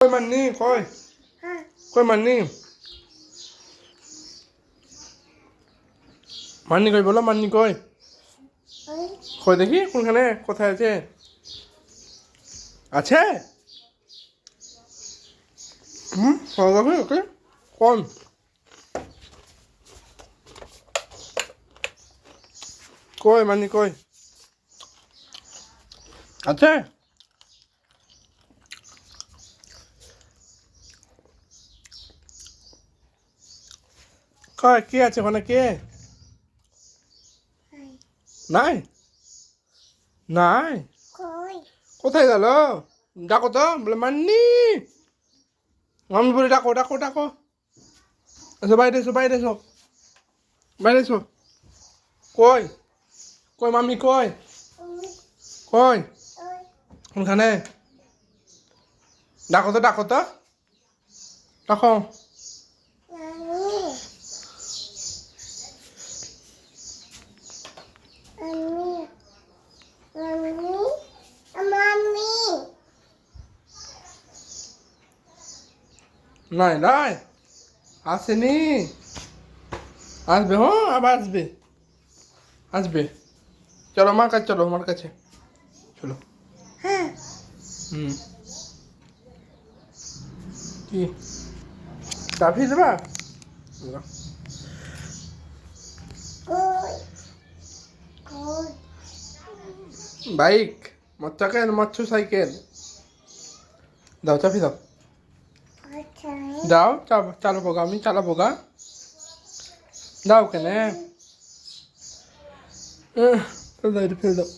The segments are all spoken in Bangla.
কই মান্নি কই কই মান্নি মান্নি কই বলো মান্নি কই কই দেখি কোনখানে কোথায় আছে আছে দেখি ওকে কোন কই মান্নি কই আছে কই কে আছে ওখানে কে নাই নাই কোথায় গেল ডাকো তো বলে মান্নি মাম্মি বলে ডাকো ডাকো ডাকো এসো বাইরে এসো বাইরে এসো বাইরে এসো কই কই মাম্মি কই কই কোনখানে ডাকো তো ডাকো তো ডাকো নাই নাই আসেনি আসবে হ্যাঁ আবার আসবে আসবে চলো আমার কাছে চলো আমার কাছে চলো কি চাবি দেবা বাইক মোটরসাইকেল মোটরসাইকেল দাও চাবি দাও দাও চালাবো গা আমি চালাবো গা দাও কেনে ফেল দাও ফেল দাও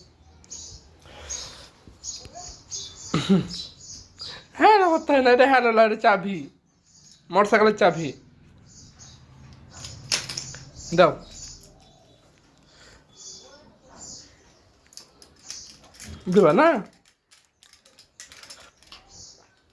হ্যাঁ না করতে হয় না এটা হ্যাঁ এটা চাবি মোটরসাইকেলের চাবি দাও দেবা না